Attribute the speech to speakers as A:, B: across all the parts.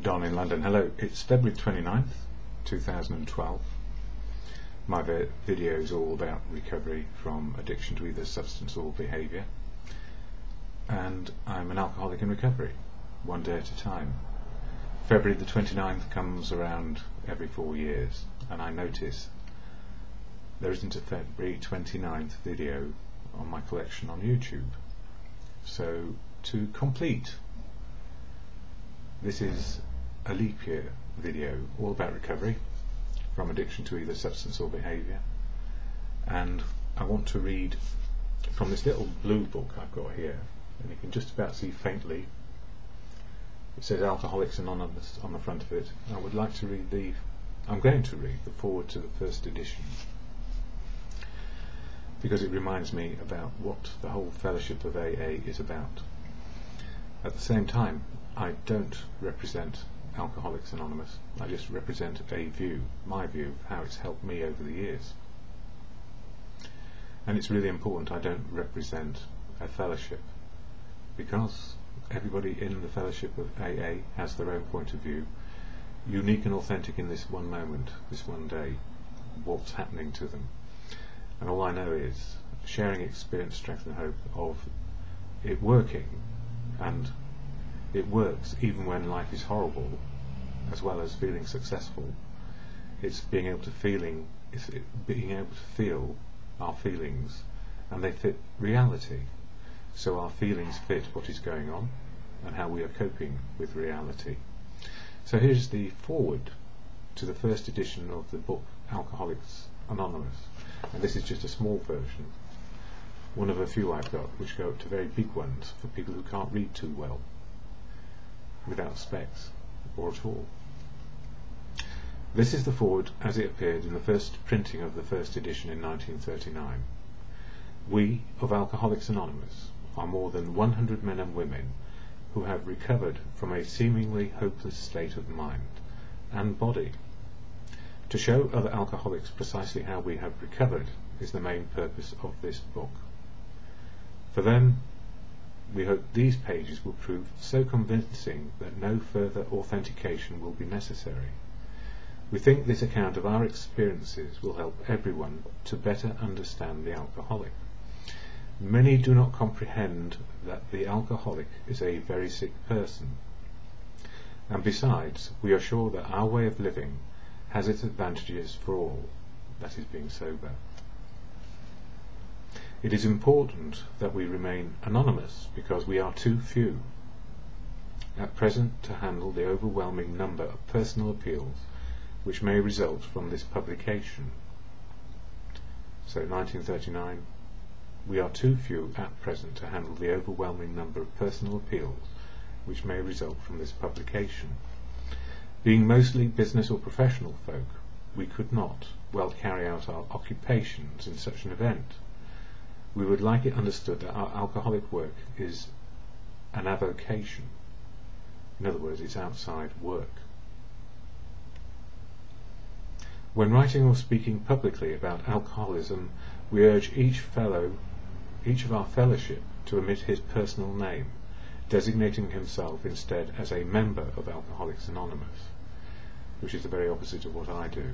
A: Don in London. Hello, it's February 29th, 2012. My video is all about recovery from addiction to either substance or behaviour, and I'm an alcoholic in recovery, one day at a time. February the 29th comes around every 4 years, and I notice there isn't a February 29th video on my collection on YouTube. So to complete, this is a leap year video all about recovery from addiction to either substance or behaviour, and I want to read from this little blue book I've got here, and you can just about see faintly it says Alcoholics Anonymous on the front of it. I would like to read I'm going to read the foreword to the first edition, because it reminds me about what the whole fellowship of AA is about. At the same time, I don't represent Alcoholics Anonymous, I just represent a view, my view, of how it's helped me over the years. And it's really important I don't represent a fellowship, because everybody in the fellowship of AA has their own point of view, unique and authentic in this one moment, this one day, what's happening to them. And all I know is sharing experience, strength and hope of it working, and it works even when life is horrible, as well as feeling successful. It's being able to feel our feelings, and they fit reality. So our feelings fit what is going on and how we are coping with reality. So here's the foreword to the first edition of the book Alcoholics Anonymous, and this is just a small version, one of a few I've got, which go up to very big ones for people who can't read too well, without specs or at all. This is the foreword as it appeared in the first printing of the first edition in 1939. We of Alcoholics Anonymous are more than 100 men and women who have recovered from a seemingly hopeless state of mind and body. To show other alcoholics precisely how we have recovered is the main purpose of this book. For them, we hope these pages will prove so convincing that no further authentication will be necessary. We think this account of our experiences will help everyone to better understand the alcoholic. Many do not comprehend that the alcoholic is a very sick person, and besides, we are sure that our way of living has its advantages for all, that is, being sober. It is important that we remain anonymous because we are too few at present to handle the overwhelming number of personal appeals which may result from this publication. So 1939, we are too few at present to handle the overwhelming number of personal appeals which may result from this publication. Being mostly business or professional folk, we could not well carry out our occupations in such an event. We would like it understood that our alcoholic work is an avocation. In other words, it's outside work. When writing or speaking publicly about alcoholism, we urge each of our fellowship to omit his personal name, designating himself instead as a member of Alcoholics Anonymous, which is the very opposite of what I do,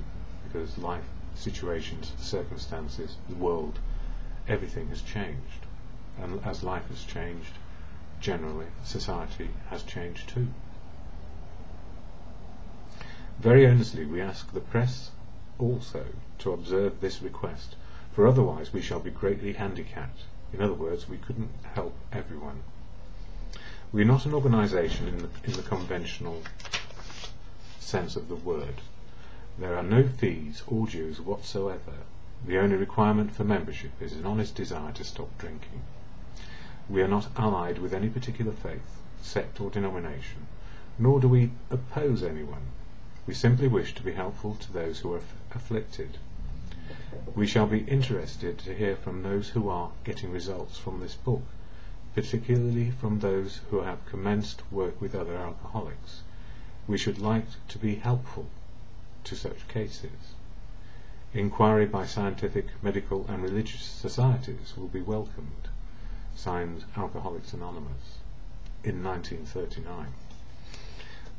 A: because life, situations, circumstances, the world, everything has changed, and as life has changed, generally, society has changed too. Very earnestly we ask the press also to observe this request, for otherwise we shall be greatly handicapped. In other words, we couldn't help everyone. We are not an organisation in the conventional sense of the word. There are no fees or dues whatsoever. The only requirement for membership is an honest desire to stop drinking. We are not allied with any particular faith, sect or denomination, nor do we oppose anyone. We simply wish to be helpful to those who are afflicted. We shall be interested to hear from those who are getting results from this book, particularly from those who have commenced work with other alcoholics. We should like to be helpful to such cases. Inquiry by scientific, medical and religious societies will be welcomed. Signed, Alcoholics Anonymous, in 1939.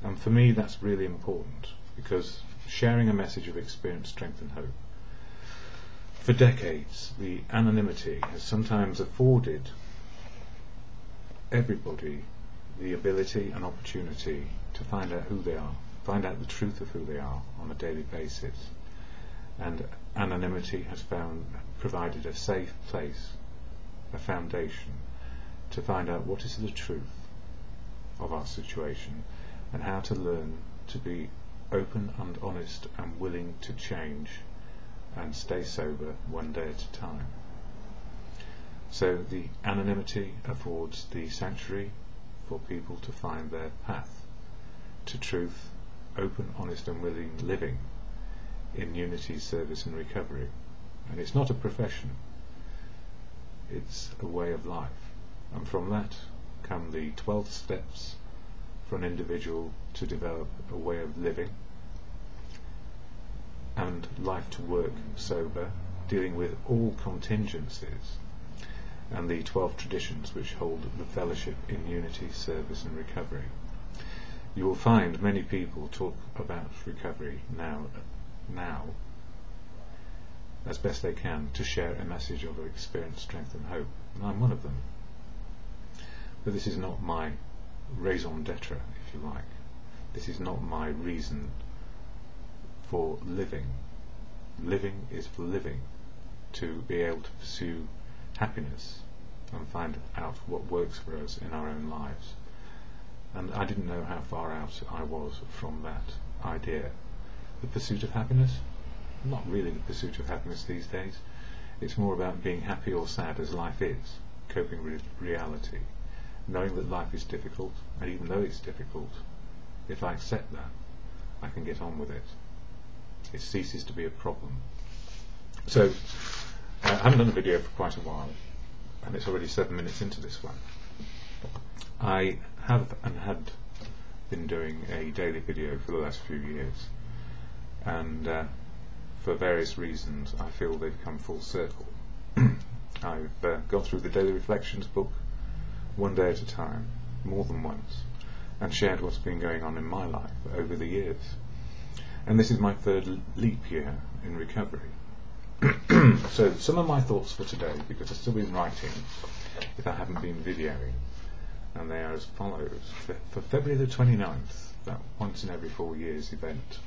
A: And for me that's really important, because sharing a message of experience, strength and hope. For decades, the anonymity has sometimes afforded everybody the ability and opportunity to find out who they are, find out the truth of who they are on a daily basis. And anonymity has provided a safe place, a foundation, to find out what is the truth of our situation and how to learn to be open and honest and willing to change and stay sober one day at a time. So the anonymity affords the sanctuary for people to find their path to truth, open, honest and willing living in unity, service and recovery. And it's not a profession, it's a way of life. And from that come the 12 steps for an individual to develop a way of living and life to work sober, dealing with all contingencies, and the 12 traditions which hold the fellowship in unity, service and recovery. You will find many people talk about recovery now as best they can to share a message of experience, strength and hope, and I'm one of them. But this is not my raison d'etre, if you like. This is not my reason for living. Living is for living, to be able to pursue happiness and find out what works for us in our own lives. And I didn't know how far out I was from that idea. The pursuit of happiness? Not really the pursuit of happiness these days. It's more about being happy or sad as life is, coping with reality, knowing that life is difficult, and even though it's difficult, if I accept that, I can get on with it. It ceases to be a problem. So, I haven't done a video for quite a while, and it's already 7 minutes into this one. I have and had been doing a daily video for the last few years, and for various reasons I feel they've come full circle. I've gone through the Daily Reflections book one day at a time, more than once, and shared what's been going on in my life over the years. And this is my third leap year in recovery. So some of my thoughts for today, because I've still been writing if I haven't been videoing, and they are as follows. For February the 29th, that once in every 4 years event,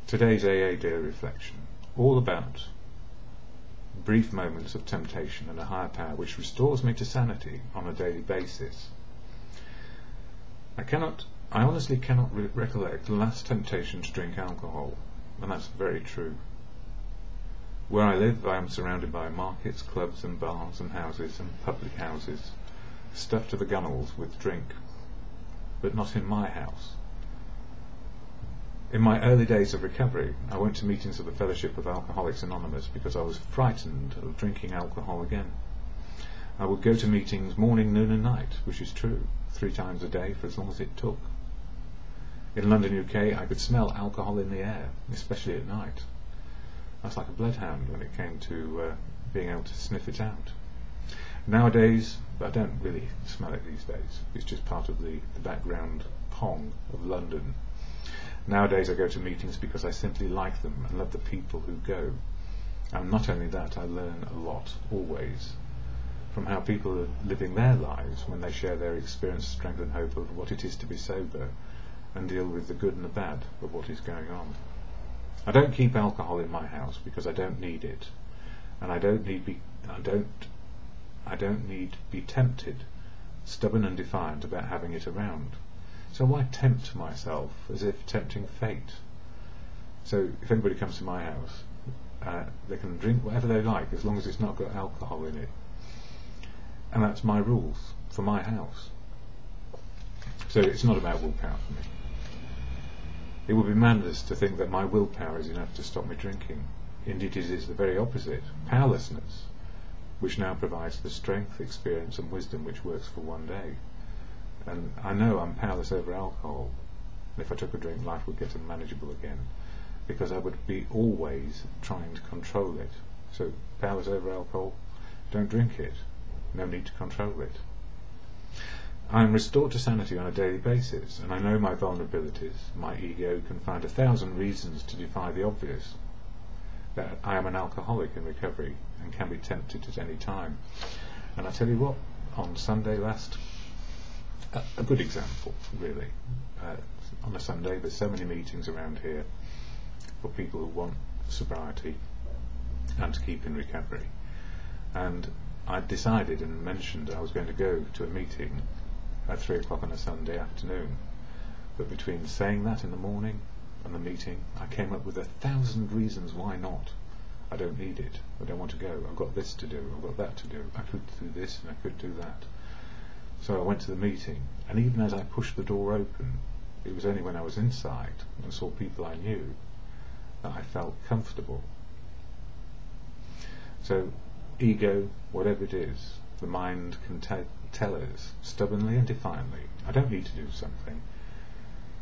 A: today's AA Daily Reflection, all about brief moments of temptation and a higher power which restores me to sanity on a daily basis. I honestly cannot recollect the last temptation to drink alcohol, and that's very true. Where I live, I am surrounded by markets, clubs and bars and houses and public houses, stuffed to the gunwales with drink, but not in my house. In my early days of recovery, I went to meetings of the Fellowship of Alcoholics Anonymous because I was frightened of drinking alcohol again. I would go to meetings morning, noon and night, which is true, 3 times a day for as long as it took. In London, UK, I could smell alcohol in the air, especially at night. I was like a bloodhound when it came to being able to sniff it out. Nowadays, I don't really smell it these days. It's just part of the background pong of London. Nowadays I go to meetings because I simply like them and love the people who go. And not only that, I learn a lot, always, from how people are living their lives when they share their experience, strength and hope of what it is to be sober and deal with the good and the bad of what is going on. I don't keep alcohol in my house because I don't need it, and I don't need to be tempted, stubborn and defiant about having it around. So why tempt myself as if tempting fate? So if anybody comes to my house, they can drink whatever they like as long as it's not got alcohol in it, and that's my rules for my house. So it's not about willpower for me. It would be madness to think that my willpower is enough to stop me drinking. Indeed, it is the very opposite, powerlessness, which now provides the strength, experience and wisdom which works for one day. And I know I'm powerless over alcohol. If I took a drink, life would get unmanageable again, because I would be always trying to control it. So powerless over alcohol, don't drink it. No need to control it. I am restored to sanity on a daily basis, and I know my vulnerabilities. My ego can find 1,000 reasons to defy the obvious, that I am an alcoholic in recovery and can be tempted at any time. And I tell you what, on Sunday last, a good example, really. On a Sunday, there's so many meetings around here for people who want sobriety and to keep in recovery. And I decided and mentioned I was going to go to a meeting at 3 o'clock on a Sunday afternoon. But between saying that in the morning and the meeting, I came up with 1,000 reasons why not. I don't need it. I don't want to go. I've got this to do. I've got that to do. I could do this and I could do that. So I went to the meeting, and even as I pushed the door open, it was only when I was inside and saw people I knew that I felt comfortable. So ego, whatever it is, the mind can tell us stubbornly and defiantly, I don't need to do something,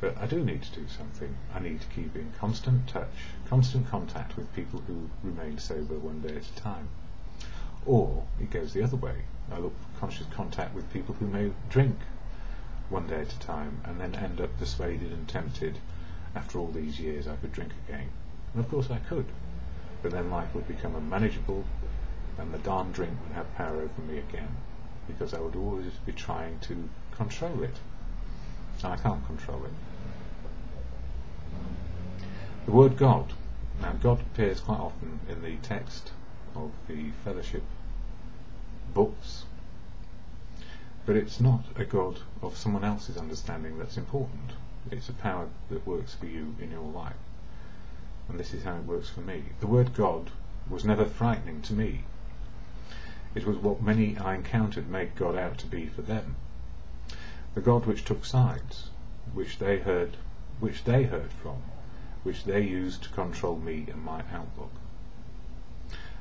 A: but I do need to do something. I need to keep in constant touch, constant contact with people who remain sober one day at a time. Or it goes the other way. I look for conscious contact with people who may drink one day at a time and then end up persuaded and tempted after all these years I could drink again. And of course I could, but then life would become unmanageable and the darn drink would have power over me again, because I would always be trying to control it, and I can't control it. The word God. Now God appears quite often in the text of the fellowship books, but it's not a God of someone else's understanding that's important. It's a power that works for you in your life, and this is how it works for me. The word God was never frightening to me. It was what many I encountered made God out to be for them. The God which took sides, which they heard from, which they used to control me and my outlook.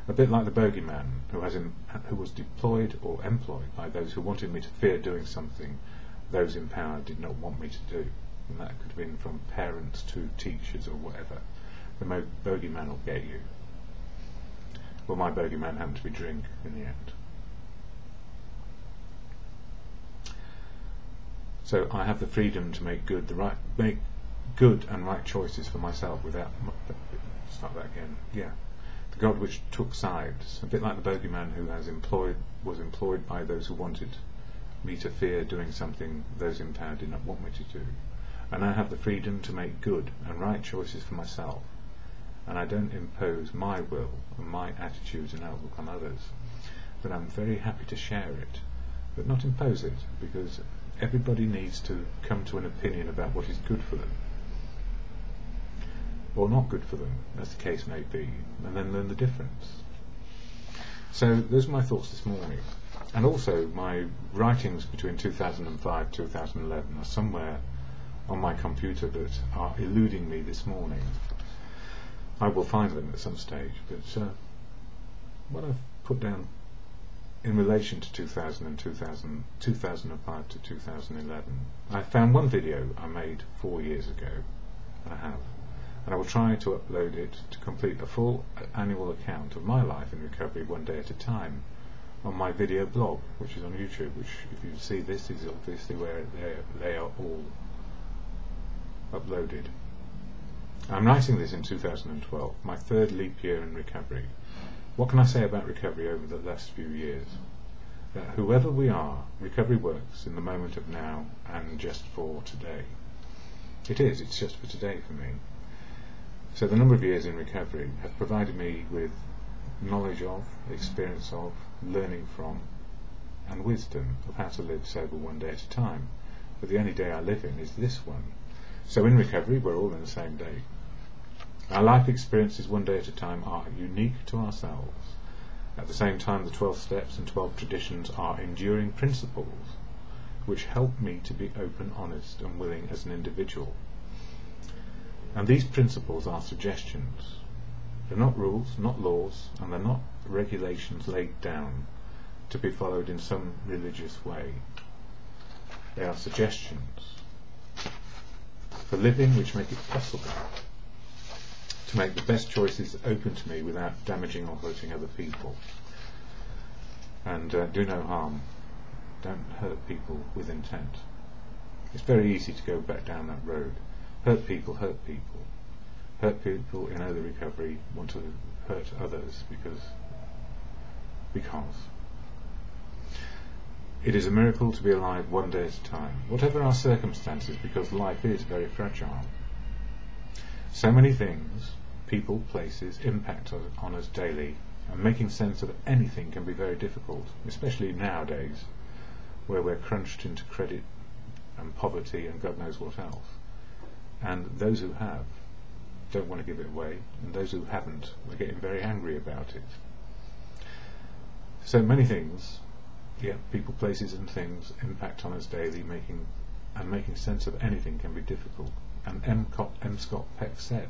A: A bit like the bogeyman who was deployed or employed by those who wanted me to fear doing something those in power did not want me to do. And that could have been from parents to teachers or whatever. The bogeyman will get you. Well, my bogeyman happened to be drink in the end. So I have the freedom to make good and right choices for myself without. Start that again. Yeah, the God which took sides, a bit like the bogeyman who was employed by those who wanted me to fear doing something those in power did not want me to do. And I have the freedom to make good and right choices for myself. And I don't impose my will and my attitudes and outlook on others, but I'm very happy to share it, but not impose it, because everybody needs to come to an opinion about what is good for them, or not good for them, as the case may be, and then learn the difference. So those are my thoughts this morning, and also my writings between 2005 and 2011 are somewhere on my computer that are eluding me this morning. I will find them at some stage, but what I've put down in relation to 2005 to 2011, I found one video I made 4 years ago, and I will try to upload it to complete a full annual account of my life in recovery one day at a time on my video blog, which is on YouTube, which, if you see this, is obviously where they are all uploaded. I'm writing this in 2012, my third leap year in recovery. What can I say about recovery over the last few years? That whoever we are, recovery works in the moment of now and just for today. It's just for today for me. So the number of years in recovery have provided me with knowledge of, experience of, learning from, and wisdom of how to live sober one day at a time. But the only day I live in is this one. So in recovery, we're all in the same day. Our life experiences one day at a time are unique to ourselves. At the same time, the 12 steps and 12 traditions are enduring principles which help me to be open, honest and willing as an individual. And these principles are suggestions. They're not rules, not laws, and they're not regulations laid down to be followed in some religious way. They are suggestions for living which make it possible to make the best choices open to me without damaging or hurting other people, and do no harm don't hurt people with intent. It's very easy to go back down that road. Hurt people hurt people. Hurt people in early recovery want to hurt others because it is a miracle to be alive one day at a time, whatever our circumstances, because life is very fragile. So many things, people, places, impact on us daily, and making sense of anything can be very difficult, especially nowadays, where we're crunched into credit and poverty and God knows what else. And those who have don't want to give it away, and those who haven't are getting very angry about it. So many things, people, places and things impact on us daily, making sense of anything can be difficult. And M. Scott Peck said,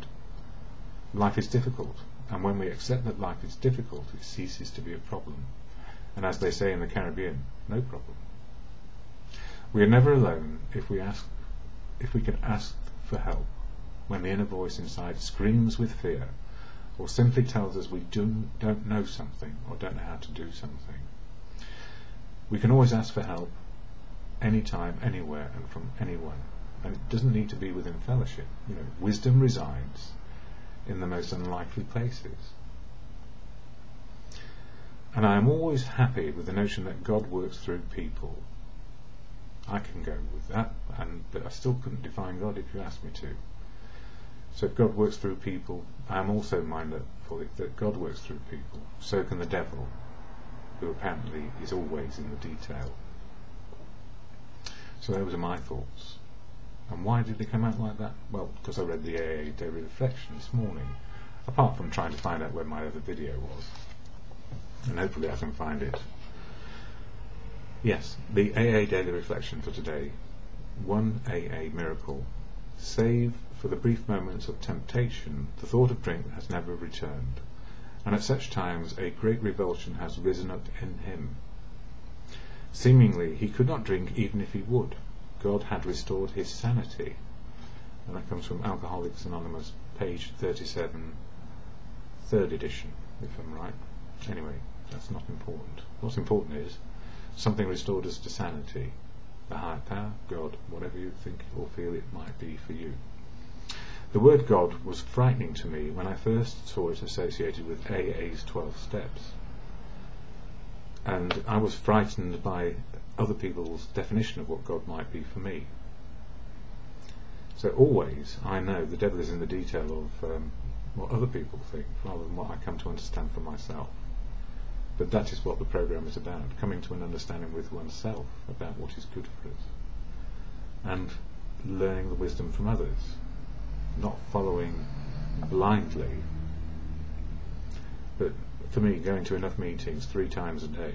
A: life is difficult, and when we accept that life is difficult, it ceases to be a problem. And as they say in the Caribbean, no problem. We are never alone if we can ask for help when the inner voice inside screams with fear, or simply tells us we don't know something or don't know how to do something. We can always ask for help, anytime, anywhere, and from anyone. And it doesn't need to be within fellowship. Wisdom resides in the most unlikely places. And I am always happy with the notion that God works through people. I can go with that, but I still couldn't define God if you asked me to. So if God works through people, I am also mindful that God works through people. So can the devil, who apparently is always in the detail. So those are my thoughts. And why did they come out like that? Well, because I read the AA Daily Reflection this morning, apart from trying to find out where my other video was. And hopefully I can find it. Yes, the AA Daily Reflection for today. One AA miracle. Save for the brief moments of temptation, the thought of drink has never returned, and at such times a great revulsion has risen up in him. Seemingly he could not drink even if he would. God had restored his sanity. And that comes from Alcoholics Anonymous, page 37, 3rd edition, if I'm right. Anyway, that's not important. What's important is something restored us to sanity. The higher power, God, whatever you think or feel it might be for you. The word God was frightening to me when I first saw it associated with AA's 12 steps. And I was frightened by other people's definition of what God might be for me. So always I know the devil is in the detail of what other people think rather than what I come to understand for myself. But that is what the program is about, coming to an understanding with oneself about what is good for us and learning the wisdom from others, not following blindly, but for me going to enough meetings 3 times a day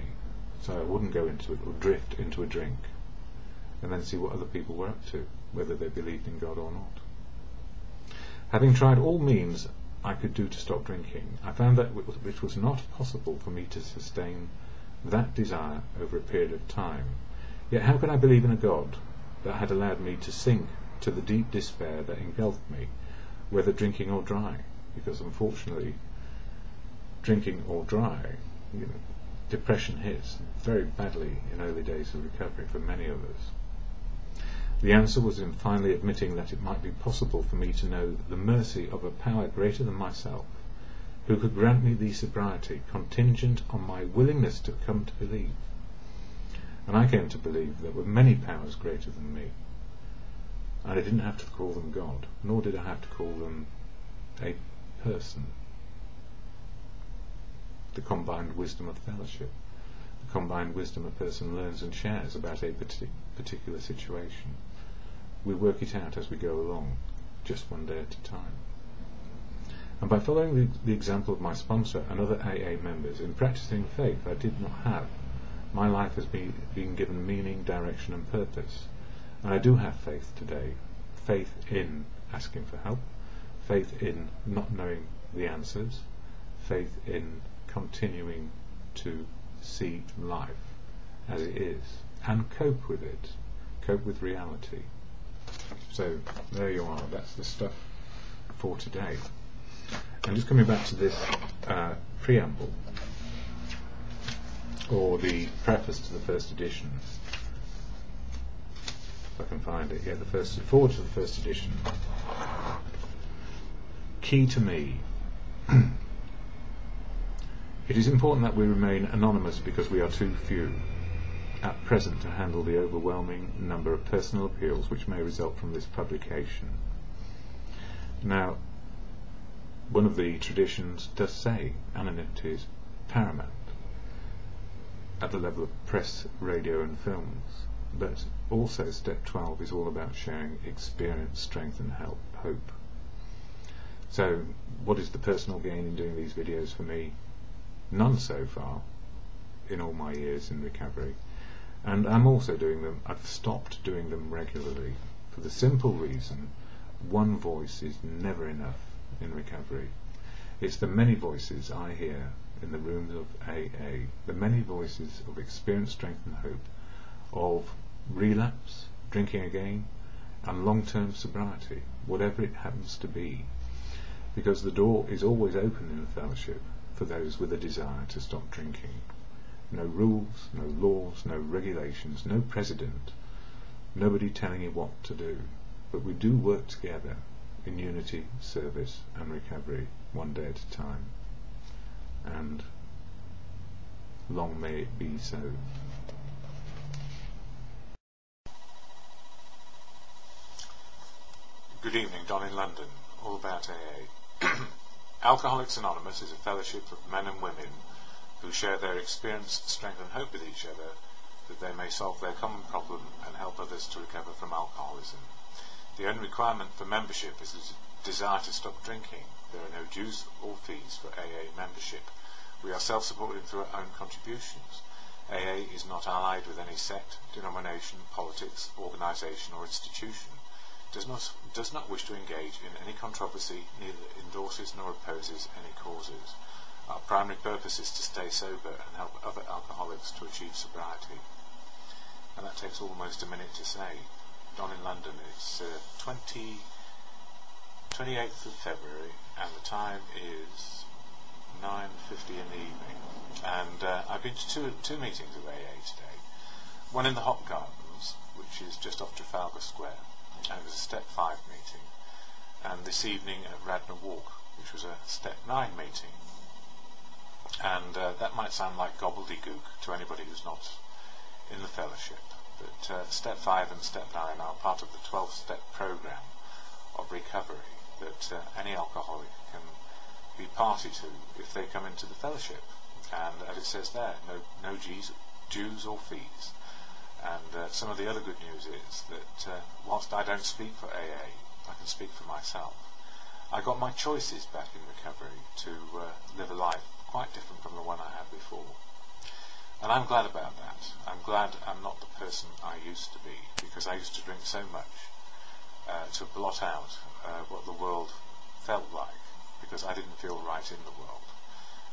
A: so I wouldn't go into it or drift into a drink and then see what other people were up to, whether they believed in God or not. Having tried all means I could do to stop drinking, I found that it was not possible for me to sustain that desire over a period of time. Yet how could I believe in a God that had allowed me to sink to the deep despair that engulfed me, whether drinking or dry? Because unfortunately, drinking or dry, depression hits very badly in early days of recovery for many of us. The answer was in finally admitting that it might be possible for me to know the mercy of a power greater than myself, who could grant me the sobriety contingent on my willingness to come to believe. And I came to believe there were many powers greater than me. And I didn't have to call them God, nor did I have to call them a person. The combined wisdom of fellowship, the combined wisdom a person learns and shares about a particular situation. We work it out as we go along, just one day at a time. And by following the example of my sponsor and other AA members in practicing faith I did not have, my life has been given meaning, direction and purpose. And I do have faith today. Faith in asking for help, faith in not knowing the answers, faith in continuing to see life as it is and cope with it, cope with reality. So there you are, that's the stuff for today. And just coming back to this preamble, or the preface to the 1st edition, find it. Yeah, forward to the first edition. Key to me. It is important that we remain anonymous because we are too few at present to handle the overwhelming number of personal appeals which may result from this publication. Now, one of the traditions does say anonymity is paramount at the level of press, radio and films, but also step 12 is all about sharing experience, strength and hope. So what is the personal gain in doing these videos for me? None so far in all my years in recovery, and I'm also doing them, I've stopped doing them regularly for the simple reason one voice is never enough in recovery. It's the many voices I hear in the rooms of AA, the many voices of experience, strength and hope, of relapse, drinking again and long-term sobriety, whatever it happens to be, because the door is always open in the fellowship for those with a desire to stop drinking. No rules, no laws, no regulations, no president, nobody telling you what to do, but we do work together in unity, service and recovery, one day at a time, and long may it be so. Good evening, Don in London, all about AA. Alcoholics Anonymous is a fellowship of men and women who share their experience, strength and hope with each other that they may solve their common problem and help others to recover from alcoholism. The only requirement for membership is a desire to stop drinking. There are no dues or fees for AA membership. We are self-supporting through our own contributions. AA is not allied with any sect, denomination, politics, organisation or institution. Does not wish to engage in any controversy, neither endorses nor opposes any causes. Our primary purpose is to stay sober and help other alcoholics to achieve sobriety. And that takes almost a minute to say. Don in London, it's 28th of February and the time is 9:50 in the evening. And I've been to two meetings of AA today. One in the Hop Gardens, which is just off Trafalgar Square, and it was a step 5 meeting, and this evening at Radnor Walk, which was a step 9 meeting. And that might sound like gobbledygook to anybody who's not in the fellowship, but step 5 and step 9 are part of the 12-step program of recovery that any alcoholic can be party to if they come into the fellowship. And as it says there, no dues or fees. And some of the other good news is that whilst I don't speak for AA, I can speak for myself. I got my choices back in recovery to live a life quite different from the one I had before. And I'm glad about that. I'm glad I'm not the person I used to be, because I used to drink so much to blot out what the world felt like, because I didn't feel right in the world.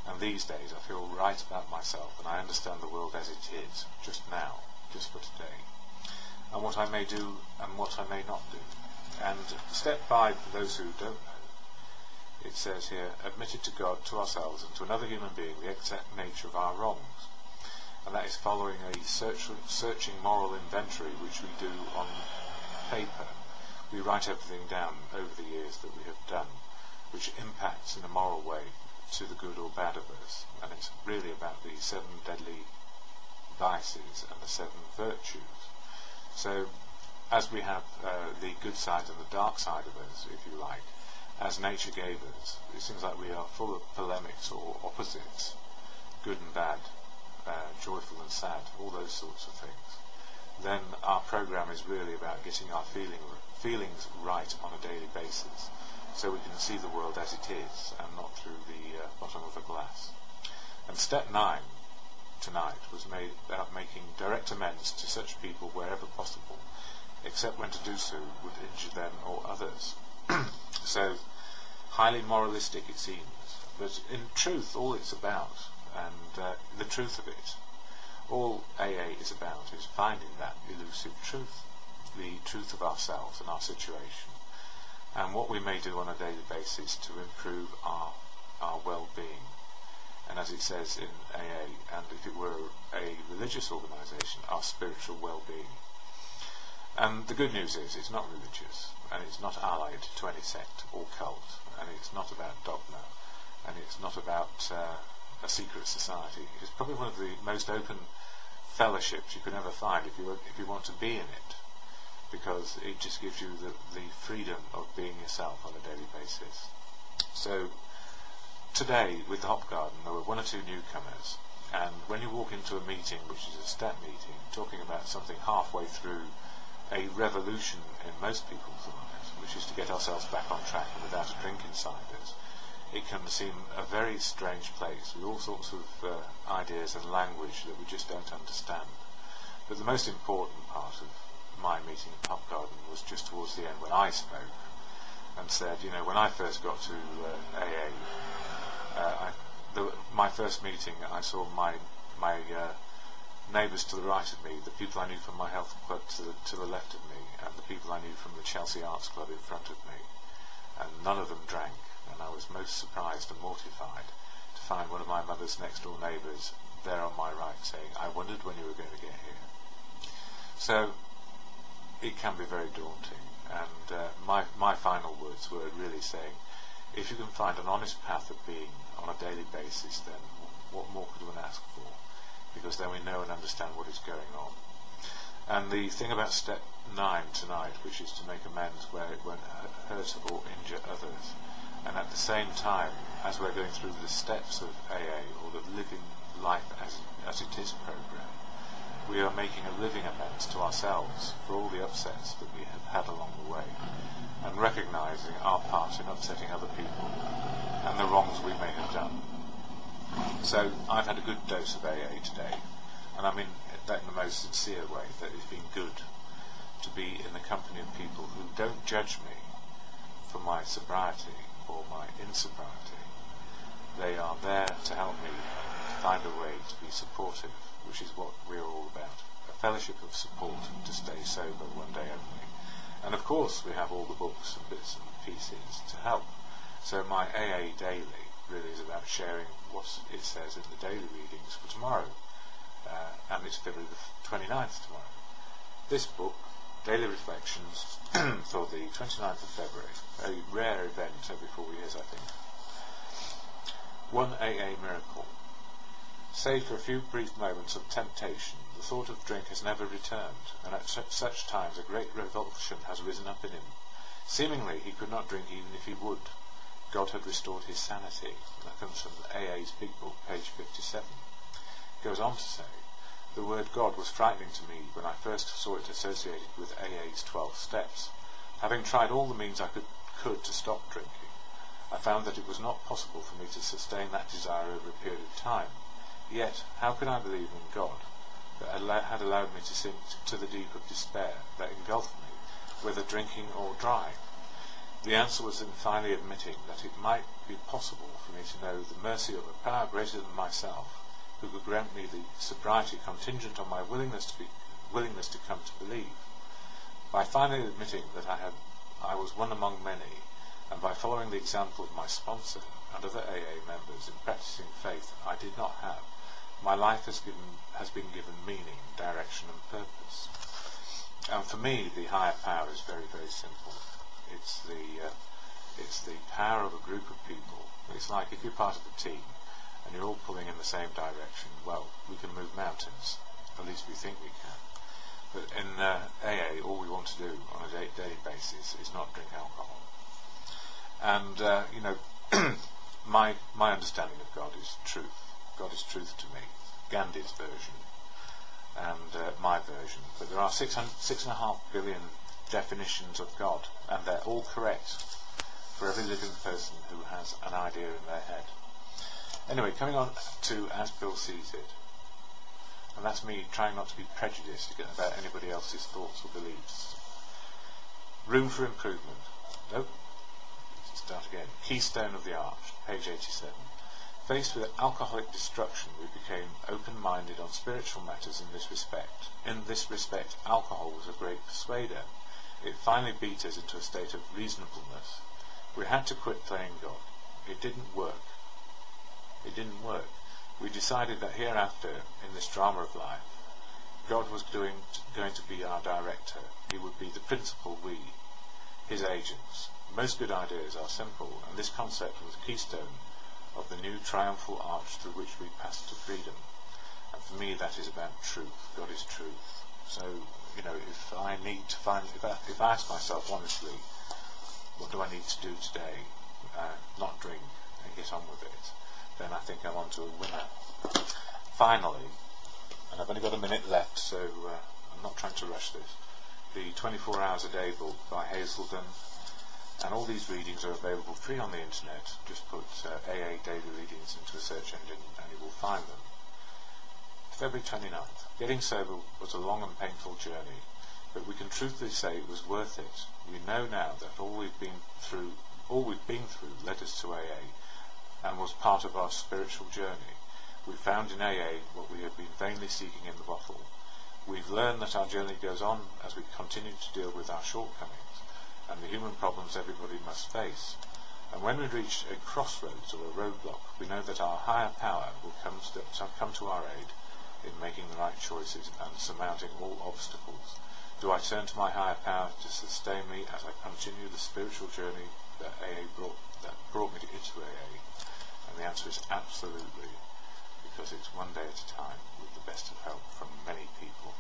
A: And these days I feel right about myself, and I understand the world as it is, just now, just for today, and what I may do and what I may not do. And step 5, for those who don't know, it says here, admitted to God, to ourselves and to another human being the exact nature of our wrongs. And that is following a searching moral inventory which we do on paper. We write everything down over the years that we have done, which impacts in a moral way to the good or bad of us. And it's really about the 7 deadly vices and the 7 virtues. So as we have the good side and the dark side of us, if you like, as nature gave us, it seems like we are full of polemics or opposites, good and bad, joyful and sad, all those sorts of things. Then our program is really about getting our feelings right on a daily basis, so we can see the world as it is and not through the bottom of a glass. And step 9 tonight was made about making direct amends to such people wherever possible, except when to do so would injure them or others. So, highly moralistic it seems, but in truth all it's about, and the truth of it, all AA is about, is finding that elusive truth, the truth of ourselves and our situation, and what we may do on a daily basis to improve our well-being. And as it says in AA, and if it were a religious organisation, our spiritual well-being. And the good news is it's not religious, and it's not allied to any sect or cult, and it's not about dogma, and it's not about a secret society. It's probably one of the most open fellowships you can ever find if you want to be in it, because it just gives you the freedom of being yourself on a daily basis. So today with the Hop Garden there were one or two newcomers, and when you walk into a meeting which is a step meeting talking about something halfway through a revolution in most people's lives, which is to get ourselves back on track and without a drink inside us, it can seem a very strange place with all sorts of ideas and language that we just don't understand. But the most important part of my meeting at Hop Garden was just towards the end when I spoke and said, when I first got to AA, my first meeting, I saw my neighbours to the right of me, the people I knew from my health club to the left of me, and the people I knew from the Chelsea Arts Club in front of me, and none of them drank, and I was most surprised and mortified to find one of my mother's next door neighbours there on my right saying, "I wondered when you were going to get here." So it can be very daunting, and my final words were really saying, if you can find an honest path of being on a daily basis, then what more could one ask for? Because then we know and understand what is going on. And the thing about step 9 tonight, which is to make amends where it won't hurt or injure others, and at the same time, as we're going through the steps of AA, or the Living Life as It Is program, we are making a living amends to ourselves for all the upsets that we have had along the way, and recognising our part in upsetting other people and the wrongs we may have done. So I've had a good dose of AA today, and I mean that in the most sincere way, that it's been good to be in the company of people who don't judge me for my sobriety or my insobriety. They are there to help me find a way to be supportive, which is what we're all about. A fellowship of support to stay sober one day only. And of course we have all the books and bits and pieces to help. So my AA Daily really is about sharing what it says in the daily readings for tomorrow. And it's February the 29th tomorrow. This book, Daily Reflections, for the 29th of February, a rare event every 4 years I think. One AA Miracle. Save for a few brief moments of temptation, the thought of drink has never returned, and at such times a great revulsion has risen up in him. Seemingly he could not drink even if he would. God had restored his sanity. That comes from AA's Big Book, page 57. It goes on to say, the word God was frightening to me when I first saw it associated with AA's 12 steps. Having tried all the means I could to stop drinking, I found that it was not possible for me to sustain that desire over a period of time. Yet, how could I believe in God that had allowed me to sink to the deep of despair that engulfed me, whether drinking or dry? The answer was in finally admitting that it might be possible for me to know the mercy of a power greater than myself, who could grant me the sobriety contingent on my willingness to come to believe. By finally admitting that I was one among many, and by following the example of my sponsor and other AA members in practicing faith I did not have, my life has been given meaning, direction and purpose. And for me the higher power is very, very simple. It's the power of a group of people. It's like if you're part of a team and you're all pulling in the same direction, well, we can move mountains, at least we think we can. But in AA all we want to do on a daily basis is not drink alcohol. And my understanding of God is truth. God is truth to me. Gandhi's version and my version. But there are 6.5 billion definitions of God, and they're all correct for every living person who has an idea in their head. Anyway, coming on to As Bill Sees It, and that's me trying not to be prejudiced about anybody else's thoughts or beliefs. Room for improvement. Nope. Start again. Keystone of the Arch, page 87. Faced with alcoholic destruction, we became open-minded on spiritual matters in this respect. In this respect, alcohol was a great persuader. It finally beat us into a state of reasonableness. We had to quit playing God. It didn't work. It didn't work. We decided that hereafter, in this drama of life, God was going to be our director. He would be the principal we, his agents. Most good ideas are simple, and this concept was a keystone of the new triumphal arch through which we pass to freedom. And for me, that is about truth. God is truth. So, if I need to find, if I ask myself honestly, what do I need to do today? Not drink and get on with it. Then I think I'm on to a winner. Finally, and I've only got a minute left, so I'm not trying to rush this, the 24 Hours a Day book by Hazelden, and all these readings are available free on the internet. Just put AA daily readings into a search engine and you will find them. February 29th. Getting sober was a long and painful journey, but we can truthfully say it was worth it. We know now that all we've been through led us to AA and was part of our spiritual journey. We found in AA what we have been vainly seeking in the bottle. We've learned that our journey goes on as we continue to deal with our shortcomings and the human problems everybody must face. And when we reach a crossroads or a roadblock, we know that our higher power will come to our aid in making the right choices and surmounting all obstacles. Do I turn to my higher power to sustain me as I continue the spiritual journey that brought me into AA? And the answer is absolutely, because it's one day at a time with the best of help from many people.